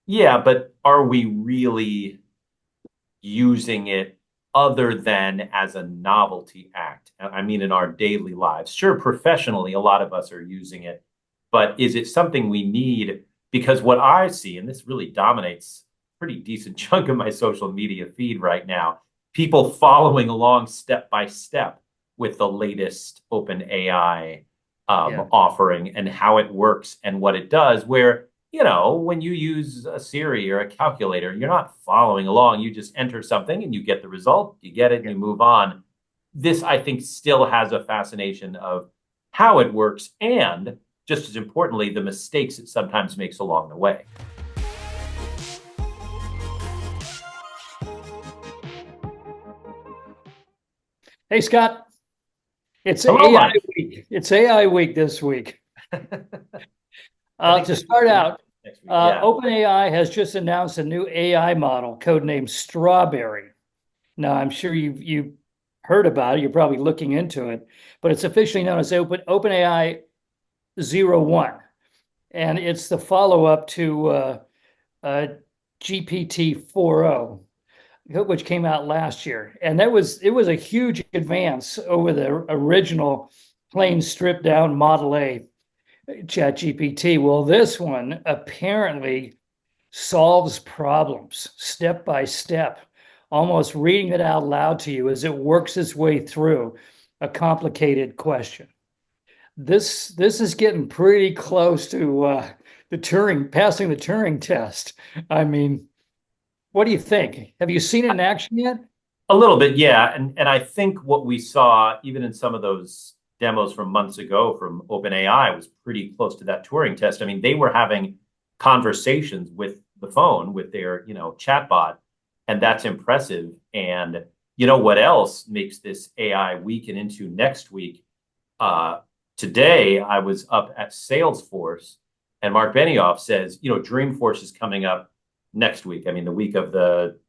Yeah, but are we really using it other than as a novelty act? I mean, in our daily lives. Sure, professionally, a lot of us are using it, but is it something we need? Because what I see, and this really dominates a pretty decent chunk of my social media feed right now, people following along step by step with the latest OpenAI Yeah. offering and how it works and what it does, where when you use a Siri or a calculator, you're not following along. You just enter something and you get the result, you get it, and Yeah. you move on. This, I think, still has a fascination of how it works and, just as importantly, the mistakes it sometimes makes along the way. Hey, Scott, it's Hello, AI Mike. week. It's AI week this week. I think To this start weekend, out, next week. Yeah. OpenAI has just announced a new AI model codenamed Strawberry. Now, I'm sure you've heard about it. You're probably looking into it, but it's officially known as OpenAI 01, and it's the follow-up to uh, GPT 4.0, which came out last year. And it was a huge advance over the original plain stripped down Model A Chat GPT. Well, this one apparently solves problems step by step, almost reading it out loud to you as it works its way through a complicated question. This is getting pretty close to the Turing passing the Turing test. I mean, what do you think? Have you seen it in action yet? A little bit, yeah. And I think what we saw, even in some of those demos from months ago from OpenAI, was pretty close to that Turing test. I mean, they were having conversations with the phone, with their, chatbot, and that's impressive. And what else makes this AI week and into next week? Uh, Today I was up at Salesforce, and Mark Benioff says, Dreamforce is coming up next week. I mean, the week of the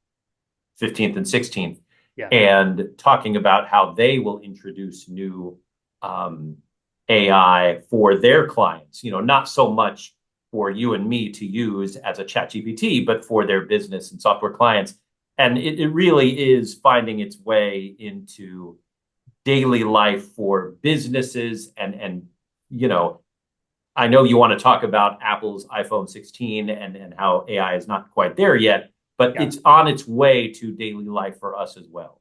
15th and 16th, Yeah. and talking about how they will introduce new um, AI for their clients, not so much for you and me to use as a chat GPT, but for their business and software clients. And it really is finding its way into daily life for businesses. And I know you want to talk about Apple's iPhone 16 and how AI is not quite there yet, but Yeah. it's on its way to daily life for us as well.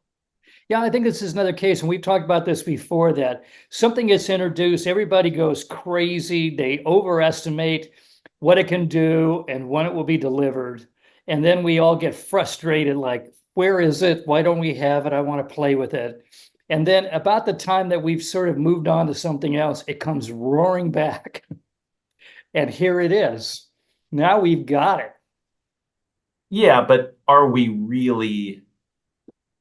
Yeah, I think this is another case, and we've talked about this before, that something gets introduced, everybody goes crazy, they overestimate what it can do and when it will be delivered. And then we all get frustrated, like, where is it? Why don't we have it? I want to play with it. And then about the time that we've sort of moved on to something else, it comes roaring back. And here it is. Now we've got it. Yeah, but are we really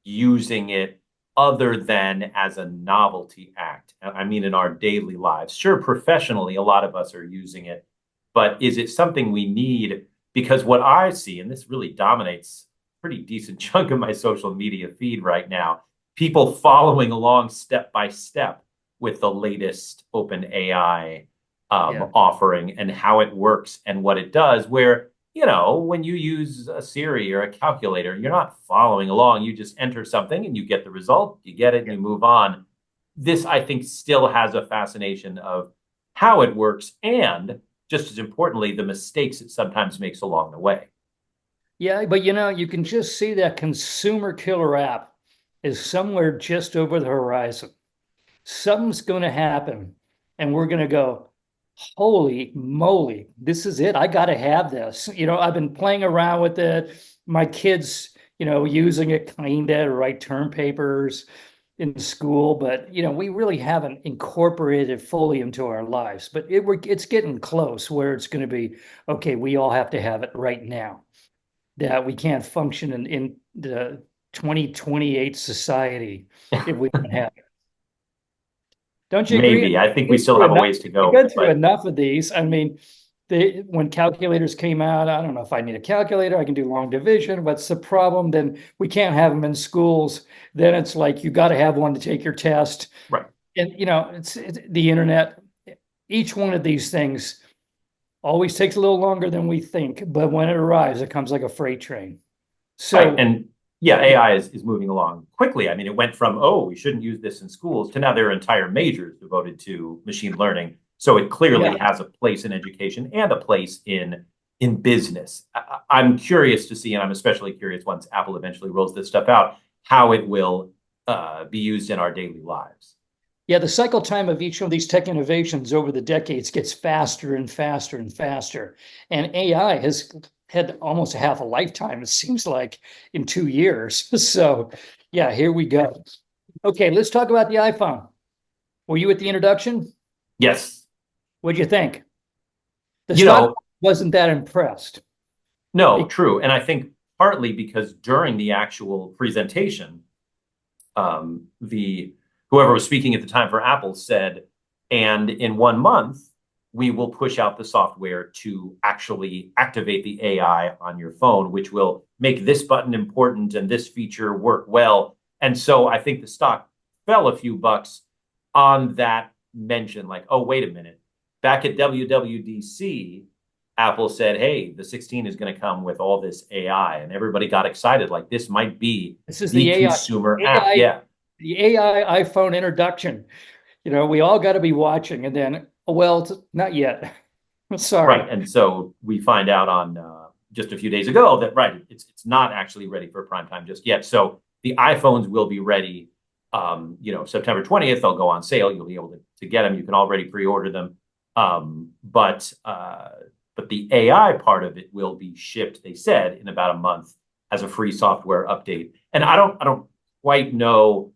using it other than as a novelty act? I mean, in our daily lives. Sure, professionally, a lot of us are using it, but is it something we need? Because what I see, and this really dominates a pretty decent chunk of my social media feed right now, people following along step by step with the latest OpenAI Yeah. offering and how it works and what it does, where when you use a Siri or a calculator, you're not following along. You just enter something and you get the result, you get it, and Yeah. you move on. This, I think, still has a fascination of how it works and, just as importantly, the mistakes it sometimes makes along the way. Yeah, but you can just see that consumer killer app is somewhere just over the horizon. Something's going to happen, and we're going to go, holy moly, this is it. I got to have this. I've been playing around with it. My kids, using it kind of to write term papers in school, but we really haven't incorporated it fully into our lives. But it's getting close where it's going to be, okay, we all have to have it right now, that we can't function in the 2028 society if we don't have it. Don't you agree? Maybe. I think we We've still through have a enough, ways to we go, go through but enough of these. I mean, when calculators came out, I don't know if I need a calculator. I can do long division. What's the problem? Then we can't have them in schools. Then it's like you got to have one to take your test. right. And it's the internet. Each one of these things Always takes a little longer than we think, but when it arrives, it comes like a freight train. Right. So, And yeah, AI is moving along quickly. I mean, it went from, oh, we shouldn't use this in schools to now there are entire majors devoted to machine learning. So it clearly yeah, has a place in education and a place in business. I'm curious to see, and I'm especially curious once Apple eventually rolls this stuff out, how it will be used in our daily lives. yeah, the cycle time of each of these tech innovations over the decades gets faster and faster and faster. And AI has had almost a half a lifetime, it seems like, in 2 years. So, yeah, here we go. Okay, let's talk about the iPhone. Were you at the introduction? Yes. What'd you think? The You stock know, wasn't that impressed. no, true. And I think partly because during the actual presentation, the whoever was speaking at the time for Apple said, and in 1 month, we will push out the software to actually activate the AI on your phone, which will make this button important and this feature work well. And so I think the stock fell a few bucks on that mention, like, oh, wait a minute. Back at WWDC, Apple said, hey, the 16 is going to come with all this AI. And everybody got excited, like this might be This is the the consumer app. AI, Yeah. the AI iPhone introduction. We all got to be watching, and then, well, not yet. Sorry. Right. And so we find out on just a few days ago that, right, it's not actually ready for prime time just yet. So the iPhones will be ready, September 20th, they'll go on sale. You'll be able to get them. You can already pre-order them. But the AI part of it will be shipped, they said, in about a month as a free software update. And I don't quite know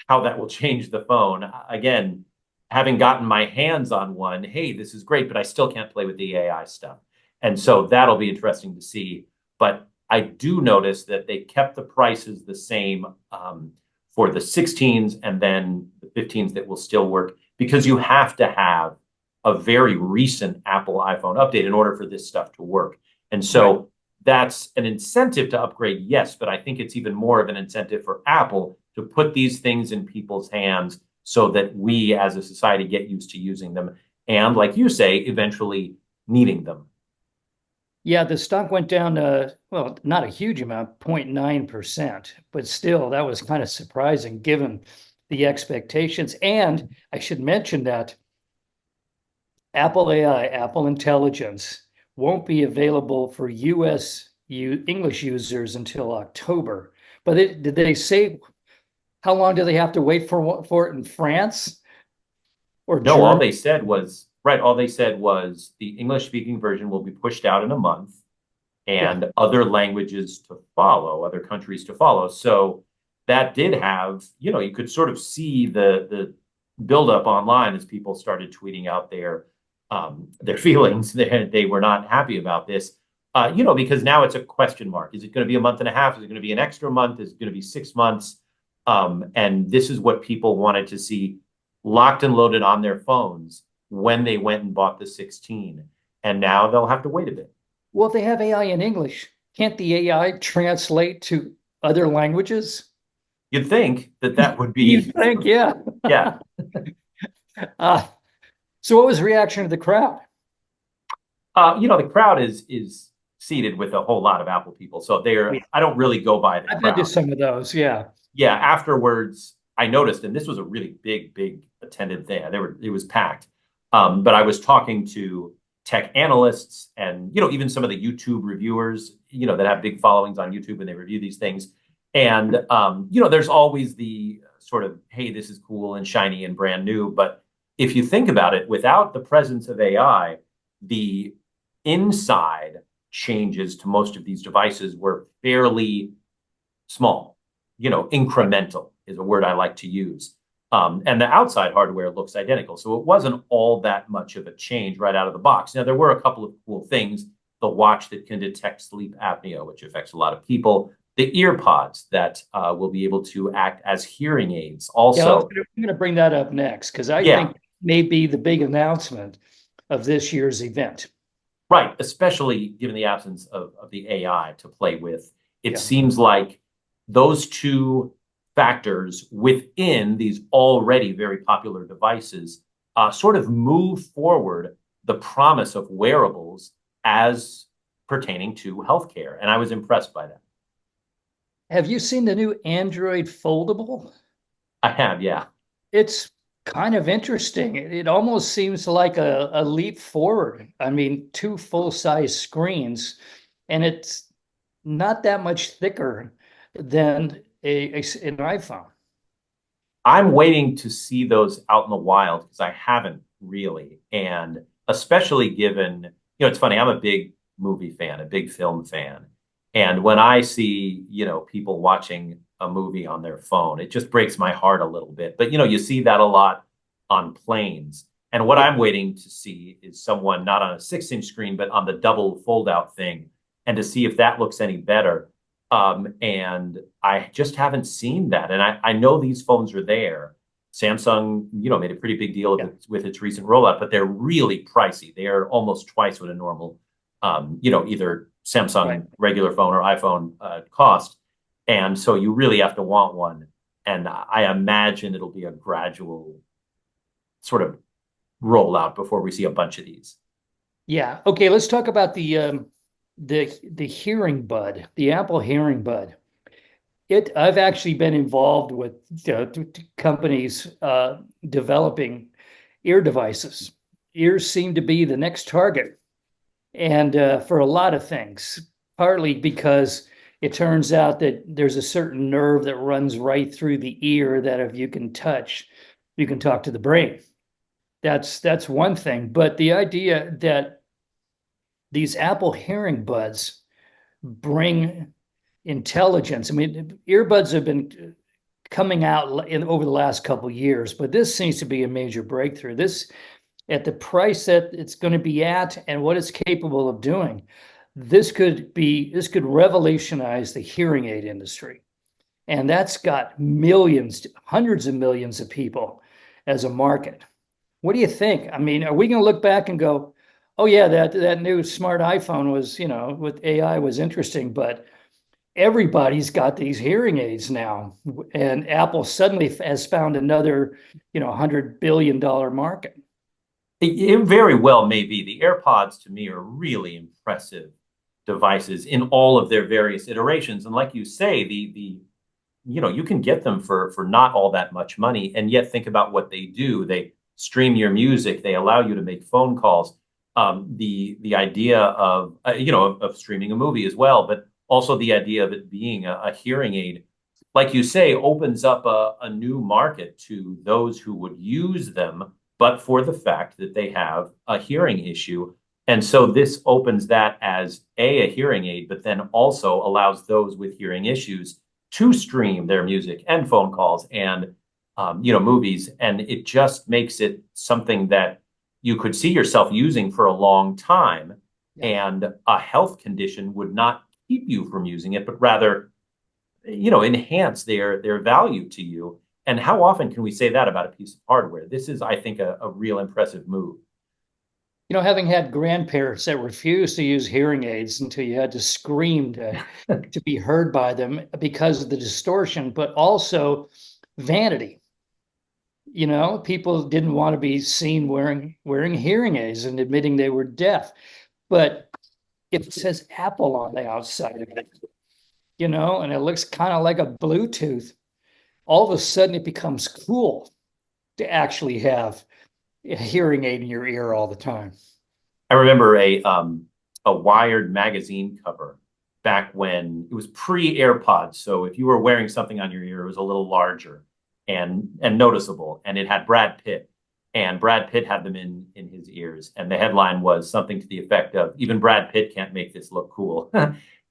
how that will change the phone. Again, having gotten my hands on one, hey, this is great, but I still can't play with the AI stuff. And so that'll be interesting to see. But I do notice that they kept the prices the same for the 16s and then the 15s that will still work because you have to have a very recent Apple iPhone update in order for this stuff to work. And so that's an incentive to upgrade, yes, but I think it's even more of an incentive for Apple to put these things in people's hands so that we as a society get used to using them and, like you say, eventually needing them. Yeah, the stock went down, well, not a huge amount, 0.9%, but still, that was kind of surprising given the expectations. And I should mention that Apple AI, Apple Intelligence, won't be available for US English users until October. But did they say how long do they have to wait for it in France or No, all Germany? they said was, right, all they said was the English speaking version will be pushed out in a month Yeah. and other languages to follow, other countries to follow. So that did have, you could sort of see the buildup online as people started tweeting out their feelings. They were not happy about this, because now it's a question mark. Is it going to be a month and a half? Is it going to be an extra month? Is it going to be 6 months? And this is what people wanted to see locked and loaded on their phones when they went and bought the 16. And now they'll have to wait a bit. Well, if they have AI in English, can't the AI translate to other languages? You'd think that would You be, think, yeah. yeah. Uh, so what was the reaction of the crowd? The crowd is seated with a whole lot of Apple people. So Yeah, I don't really go by the I've been to crowd. some of those, yeah. Yeah, afterwards, I noticed, and this was a really big attended thing. It was packed. But I was talking to tech analysts and, even some of the YouTube reviewers, that have big followings on YouTube and they review these things. And, there's always the sort of, hey, this is cool and shiny and brand new. But if you think about it, without the presence of AI, the inside changes to most of these devices were fairly small, incremental is a word I like to use. And the outside hardware looks identical. So it wasn't all that much of a change right out of the box. Now, there were a couple of cool things. The watch that can detect sleep apnea, which affects a lot of people. The ear pods that will be able to act as hearing aids. Yeah, Also, I'm going to bring that up next because I yeah, think may be the big announcement of this year's event. right. Especially given the absence of the AI to play with. It Yeah. seems like those two factors within these already very popular devices sort of move forward the promise of wearables as pertaining to healthcare. And I was impressed by that. Have you seen the new Android foldable? I have, yeah. It's kind of interesting. It almost seems like a leap forward. I mean, two full-size screens, and it's not that much thicker than an iPhone. I'm waiting to see those out in the wild because I haven't really. And especially given, it's funny, I'm a big movie fan, a big film fan. And when I see, people watching a movie on their phone, it just breaks my heart a little bit. But, you see that a lot on planes. And what Yeah. I'm waiting to see is someone not on a 6-inch screen, but on the double fold out thing, and to see if that looks any better. And I just haven't seen that. And I know these phones are there. Samsung, made a pretty big deal of Yeah. it with its recent rollout, but they're really pricey. They are almost twice what a normal, either Right. Samsung regular phone or iPhone cost. And so you really have to want one. And I imagine it'll be a gradual sort of rollout before we see a bunch of these. Yeah. Okay, let's talk about the hearing bud, the Apple hearing bud. I've actually been involved with companies developing ear devices. Ears seem to be the next target, and for a lot of things, partly because it turns out that there's a certain nerve that runs right through the ear that if you can touch, you can talk to the brain. That's one thing. But the idea that these Apple hearing buds bring intelligence. I mean, earbuds have been coming out over the last couple of years, but this seems to be a major breakthrough. This, at the price that it's going to be at and what it's capable of doing, this could revolutionize the hearing aid industry. And that's got millions, hundreds of millions of people as a market. What do you think? I mean, are we going to look back and go, oh yeah, that new smart iPhone was, with AI was interesting, but everybody's got these hearing aids now, and Apple suddenly has found another, $100 billion market. It very well may be. The AirPods to me are really impressive devices in all of their various iterations. And like you say, you can get them for not all that much money, and yet think about what they do. They stream your music. They allow you to make phone calls. The idea of of streaming a movie as well, but also the idea of it being a hearing aid, like you say, opens up a new market to those who would use them, but for the fact that they have a hearing issue. And so this opens that as a hearing aid, but then also allows those with hearing issues to stream their music and phone calls and movies. And it just makes it something that you could see yourself using for a long time. Yeah. And a health condition would not keep you from using it, but rather, enhance their value to you. And how often can we say that about a piece of hardware? This is, I think, a real impressive move. Having had grandparents that refused to use hearing aids until you had to scream to be heard by them because of the distortion, but also vanity. People didn't want to be seen wearing hearing aids and admitting they were deaf. But if it says Apple on the outside of it, and it looks kind of like a Bluetooth, all of a sudden it becomes cool to actually have a hearing aid in your ear all the time. I remember a Wired magazine cover back when it was pre-AirPods. So if you were wearing something on your ear, it was a little larger and noticeable, and it had Brad Pitt. And Brad Pitt had them in his ears. And the headline was something to the effect of, even Brad Pitt can't make this look cool.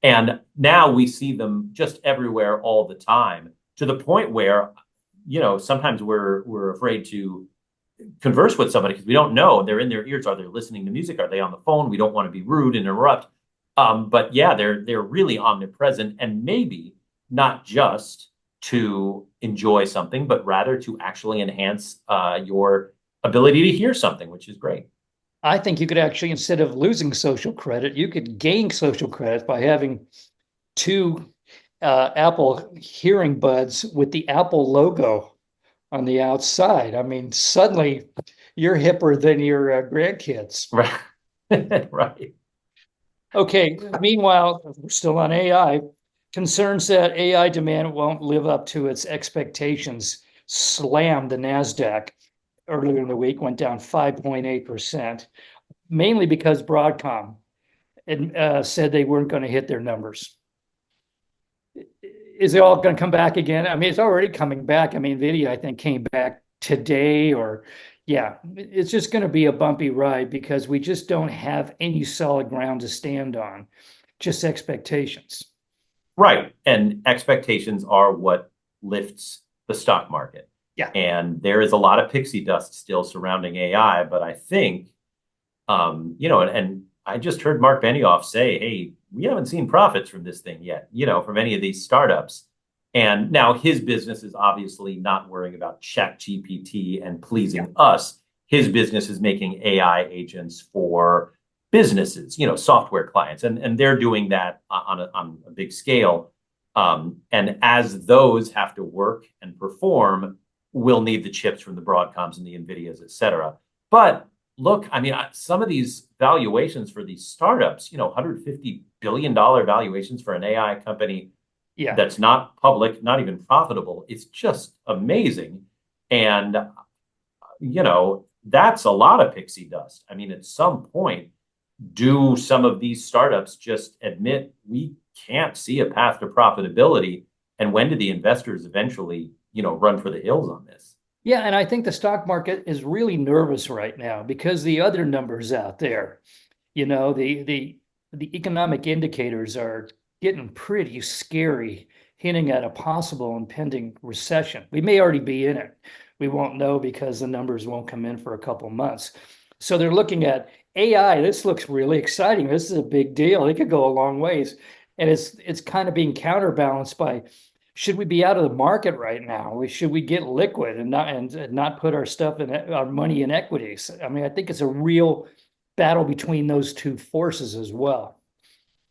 And now we see them just everywhere all the time, to the point where, sometimes we're afraid to converse with somebody because we don't know. They're in their ears. Are they listening to music? Are they on the phone? We don't want to be rude and interrupt. But yeah, they're really omnipresent, and maybe not just to enjoy something, but rather to actually enhance your ability to hear something, which is great. I think you could actually, instead of losing social credit, you could gain social credit by having two Apple hearing buds with the Apple logo on the outside. I mean, suddenly you're hipper than your grandkids. Right. Right. Okay. Meanwhile, we're still on AI. Concerns that AI demand won't live up to its expectations slammed the Nasdaq earlier in the week, went down 5.8%, mainly because Broadcom said they weren't going to hit their numbers. Is it all going to come back again? I mean, it's already coming back. I mean, Nvidia, I think, came back today, or yeah, it's just going to be a bumpy ride because we just don't have any solid ground to stand on, just expectations. Right. And expectations are what lifts the stock market. Yeah. And there is a lot of pixie dust still surrounding AI, but I think, and I just heard Mark Benioff say, hey, we haven't seen profits from this thing yet, from any of these startups. And now his business is obviously not worrying about Chat GPT and pleasing us. His business is making AI agents for businesses, software clients, and they're doing that on a big scale. And as those have to work and perform, we'll need the chips from the Broadcoms and the NVIDIAs, et cetera. But look, I mean, some of these valuations for these startups, $150 billion valuations for an AI company that's not public, not even profitable, it's just amazing. And, that's a lot of pixie dust. I mean, at some point, do some of these startups just admit we can't see a path to profitability? And when do the investors eventually, run for the hills on this? Yeah, and I think the stock market is really nervous right now because the other numbers out there, the economic indicators are getting pretty scary, hinting at a possible impending recession. We may already be in it. We won't know because the numbers won't come in for a couple months. So they're looking at AI. This looks really exciting. This is a big deal. It could go a long ways. And it's kind of being counterbalanced by, should we be out of the market right now? Should we get liquid and not put our money in equities? I mean, I think it's a real battle between those two forces as well.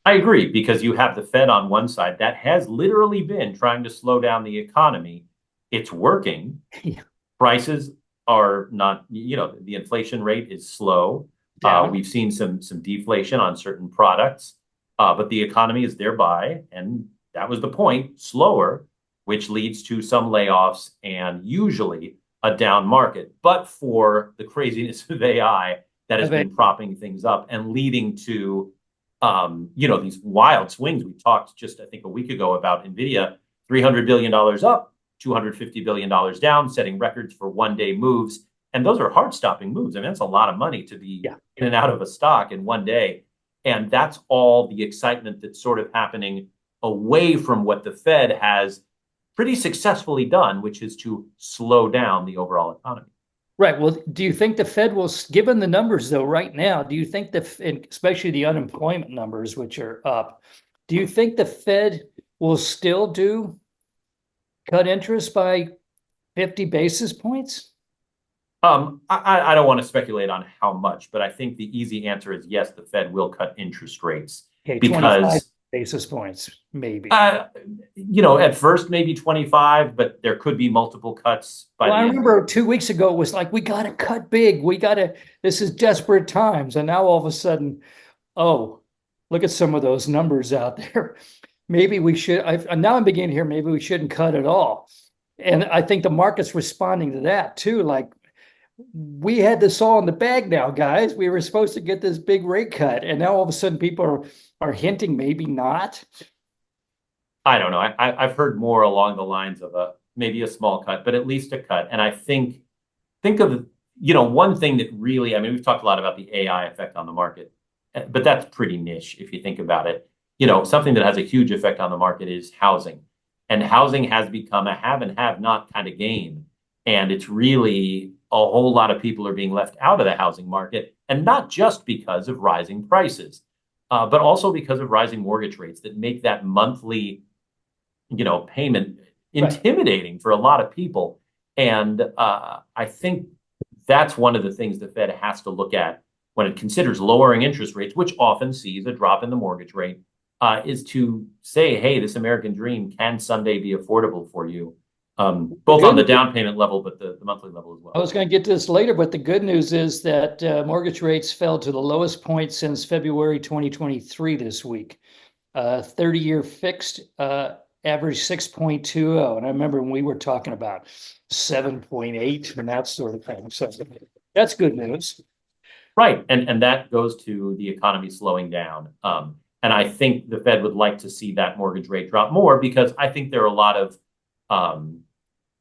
I agree, because you have the Fed on one side that has literally been trying to slow down the economy. It's working. Prices are not, the inflation rate is slow. We've seen some deflation on certain products, but the economy is thereby, and that was the point, slower, which leads to some layoffs and usually a down market. But for the craziness of AI that has been propping things up and leading to, these wild swings. We talked just, I think, a week ago about NVIDIA, $300 billion up, $250 billion down, setting records for one-day moves. And those are heart-stopping moves. I mean, that's a lot of money to be in and out of a stock in one day. And that's all the excitement that's sort of happening away from what the Fed has pretty successfully done, which is to slow down the overall economy. Right. Well, do you think the Fed will, given the numbers though, right now, do you think especially the unemployment numbers, which are up, do you think the Fed will still cut interest by 50 basis points? I don't want to speculate on how much, but I think the easy answer is yes, the Fed will cut interest rates. Okay, because 25 basis points, maybe. At first maybe 25, but there could be multiple cuts by the I end. remember 2 weeks ago it was like, we got to cut big. This is desperate times. And now all of a sudden, oh, look at some of those numbers out there. Maybe we should, now I'm beginning to hear maybe we shouldn't cut at all. And I think the market's responding to that too. Like, we had this all in the bag now, guys. We were supposed to get this big rate cut. And now all of a sudden people are hinting maybe not. I don't know. I've heard more along the lines of maybe a small cut, but at least a cut. And I think of, one thing that really, I mean, we've talked a lot about the AI effect on the market, but that's pretty niche if you think about it. Something that has a huge effect on the market is housing. And housing has become a have and have not kind of game. And it's really a whole lot of people are being left out of the housing market, and not just because of rising prices, but also because of rising mortgage rates that make that monthly, payment intimidating for a lot of people. And I think that's one of the things the Fed has to look at when it considers lowering interest rates, which often sees a drop in the mortgage rate, is to say, hey, this American dream can someday be affordable for you. The both on good the news, down payment level, but the monthly level as I well. was going to get to this later, but the good news is that mortgage rates fell to the lowest point since February 2023 this week. 30-year fixed average 6.20. And I remember when we were talking about 7.8 and that sort of thing. So that's good news. Right. And that goes to the economy slowing down. And I think the Fed would like to see that mortgage rate drop more because I think there are a lot of um,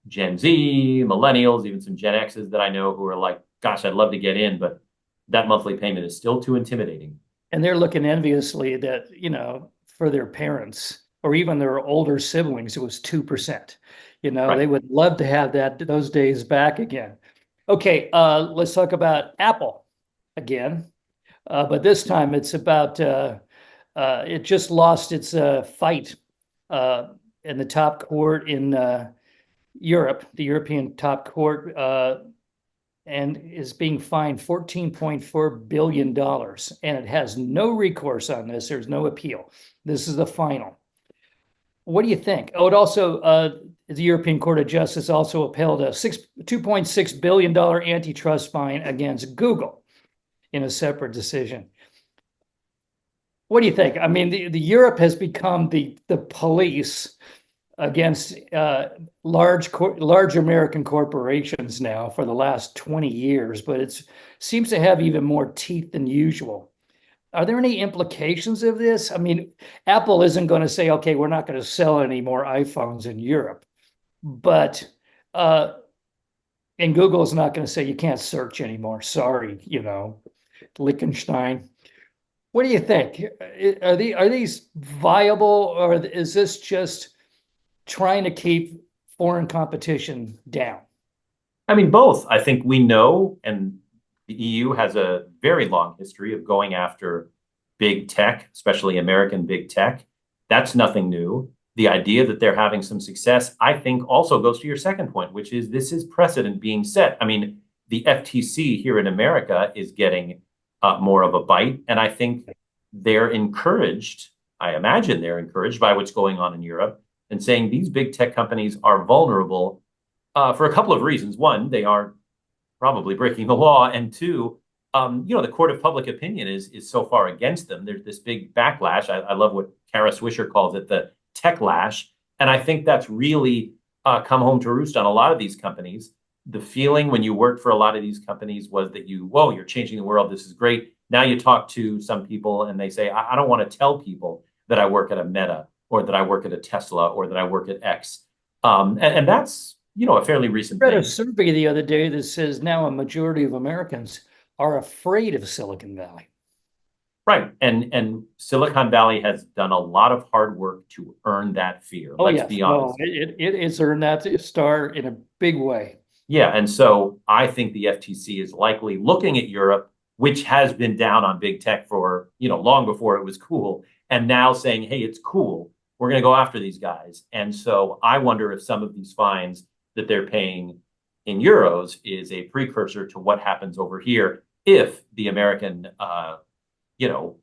Gen Z, millennials, even some Gen X's that I know who are like, gosh, I'd love to get in, but that monthly payment is still too intimidating. And they're looking enviously that, for their parents or even their older siblings, it was 2%. Right. They would love to have those days back again. Okay, let's talk about Apple again. But this time it's about it just lost its fight uh, in the top court in Europe, the European top court, and is being fined $14.4 billion. And it has no recourse on this. There's no appeal. This is the final. What do you think? Oh, it also, the European Court of Justice also upheld a $2.6 billion antitrust fine against Google in a separate decision. What do you think? I mean, the Europe has become the police against large American corporations now for the last 20 years, but it seems to have even more teeth than usual. Are there any implications of this? I mean, Apple isn't going to say, okay, we're not going to sell any more iPhones in Europe, but and Google is not going to say you can't search anymore. Sorry, Liechtenstein. What do you think? Are these viable, or is this just trying to keep foreign competition down? I mean, both. I think we know, and the EU has a very long history of going after big tech, especially American big tech. That's nothing new. The idea that they're having some success, I think, also goes to your second point, which is this is precedent being set. I mean, the FTC here in America is getting more of a bite, and I think they're encouraged. I imagine they're encouraged by what's going on in Europe and saying these big tech companies are vulnerable for a couple of reasons. One, they are probably breaking the law, and two, the court of public opinion is so far against them. There's this big backlash. I love what Kara Swisher calls it, the tech lash, and I think that's really come home to roost on a lot of these companies. The feeling when you worked for a lot of these companies was that whoa, you're changing the world. This is great. Now you talk to some people and they say, I don't want to tell people that I work at a Meta or that I work at a Tesla or that I work at X. And that's, a fairly recent I read a thing. survey the other day that says now a majority of Americans are afraid of Silicon Valley. Right. And Silicon Valley has done a lot of hard work to earn that fear. Oh, Let's yes. be No, honest. it's earned that star in a big way. Yeah. And so I think the FTC is likely looking at Europe, which has been down on big tech for, long before it was cool, and now saying, hey, it's cool. We're going to go after these guys. And so I wonder if some of these fines that they're paying in euros is a precursor to what happens over here if the American, you know,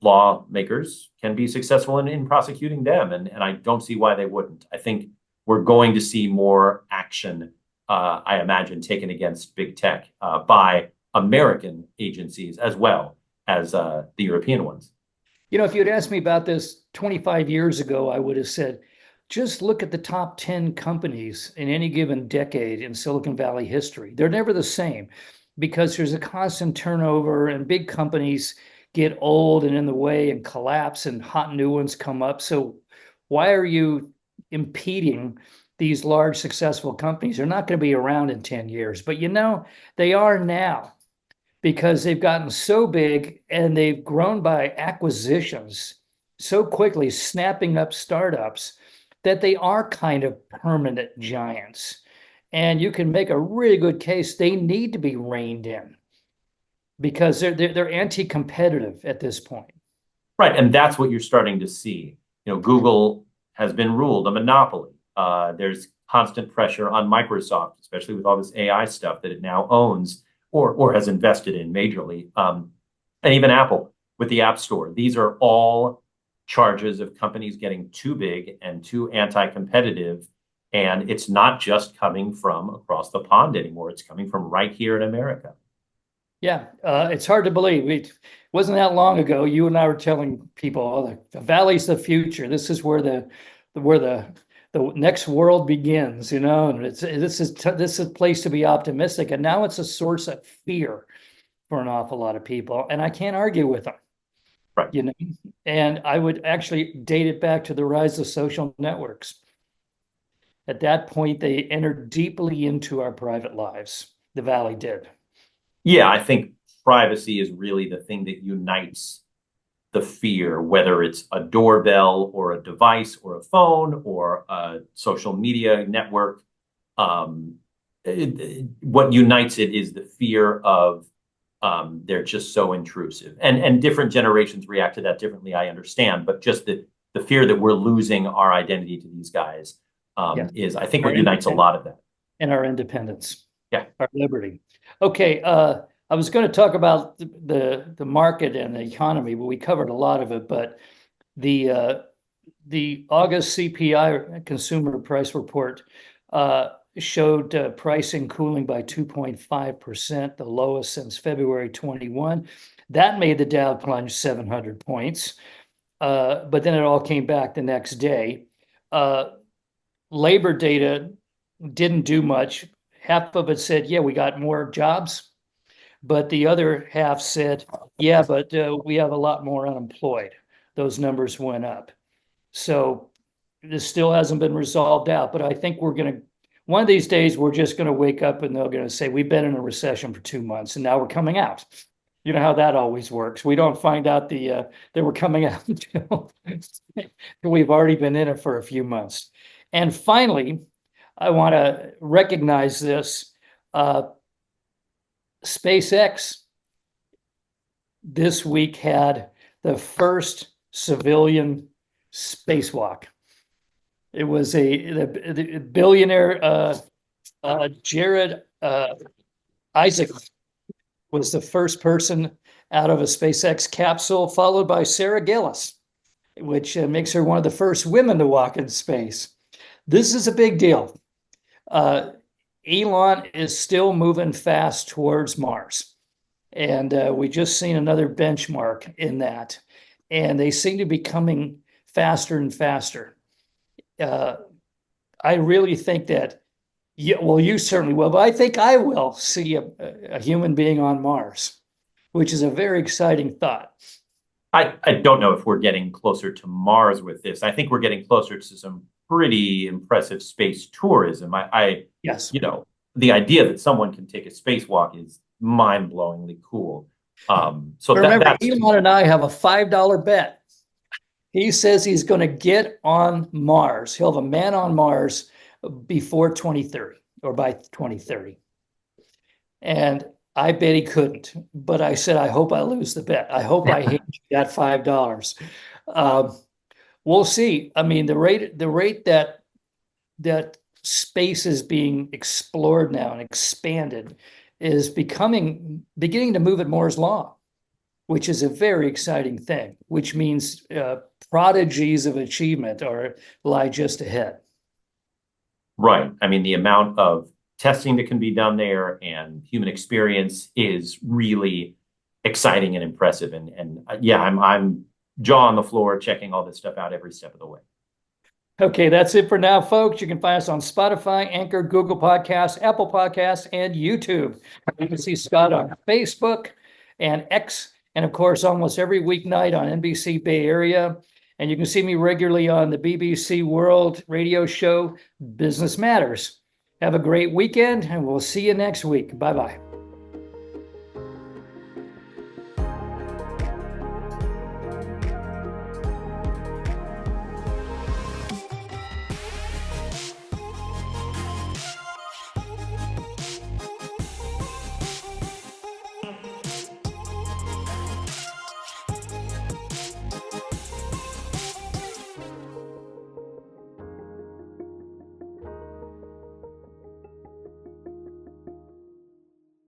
lawmakers can be successful in prosecuting them. And I don't see why they wouldn't. I think we're going to see more action, I imagine, taken against big tech by American agencies as well as the European ones. If you had asked me about this 25 years ago, I would have said, just look at the top 10 companies in any given decade in Silicon Valley history. They're never the same because there's a constant turnover and big companies get old and in the way and collapse and hot new ones come up. So why are you impeding these large successful companies? They're not going to be around in 10 years, but they are now because they've gotten so big and they've grown by acquisitions so quickly, snapping up startups that they are kind of permanent giants. And you can make a really good case they need to be reined in because they're anti-competitive at this point. Right. And that's what you're starting to see. Google has been ruled a monopoly. There's constant pressure on Microsoft, especially with all this AI stuff that it now owns or has invested in majorly. And even Apple with the App Store. These are all charges of companies getting too big and too anti-competitive. And it's not just coming from across the pond anymore. It's coming from right here in America. Yeah, it's hard to believe. It wasn't that long ago. You and I were telling people, oh, the valley's the future. This is where the next world begins, you know. And this is a place to be optimistic. And now it's a source of fear for an awful lot of people. And I can't argue with them, Right. you know. And I would actually date it back to the rise of social networks. At that point, they entered deeply into our private lives. The valley did. Yeah, I think privacy is really the thing that unites the fear, whether it's a doorbell or a device or a phone or a social media network. What unites it is the fear of they're just so intrusive. And different generations react to that differently, I understand, but just the fear that we're losing our identity to these guys is, I think, what unites a lot of that. And our independence. Yeah. Our liberty. Okay. I was going to talk about the market and the economy, but we covered a lot of it. But the August CPI consumer price report showed pricing cooling by 2.5%, the lowest since February 21. That made the Dow plunge 700 points. But then it all came back the next day. Labor data didn't do much. Half of it said, yeah, we got more jobs. But the other half said, yeah, but we have a lot more unemployed. Those numbers went up. So this still hasn't been resolved out. But I think one of these days, we're just going to wake up and they're going to say, we've been in a recession for 2 months and now we're coming out. You know how that always works. We don't find out that we're coming out until we've already been in it for a few months. And finally, I want to recognize this. SpaceX this week had the first civilian spacewalk. It was the billionaire Jared Isaac was the first person out of a SpaceX capsule, followed by Sarah Gillis, which makes her one of the first women to walk in space. This is a big deal. Elon is still moving fast towards Mars. And we just seen another benchmark in that. And they seem to be coming faster and faster. I really think that, you certainly will, but I think I will see a human being on Mars, which is a very exciting thought. I don't know if we're getting closer to Mars with this. I think we're getting closer to some pretty impressive space tourism. Yes. The idea that someone can take a spacewalk is mind-blowingly cool. So remember, Elon and I have a $5 bet. He says he's going to get on Mars. He'll have a man on Mars before 2030 or by 2030. And I bet he couldn't. But I said, I hope I lose the bet. I hope I hit that $5. We'll see. I mean, the rate that space is being explored now and expanded is beginning to move at Moore's law, which is a very exciting thing, which means prodigies of achievement lie just ahead. Right. I mean, the amount of testing that can be done there and human experience is really exciting and impressive. And yeah, I'm jaw on the floor checking all this stuff out every step of the way. Okay, that's it for now, folks. You can find us on Spotify, Anchor, Google Podcasts, Apple Podcasts, and YouTube. You can see Scott on Facebook and X, and of course, almost every weeknight on NBC Bay Area. And you can see me regularly on the BBC World radio show, Business Matters. Have a great weekend, and we'll see you next week. Bye-bye.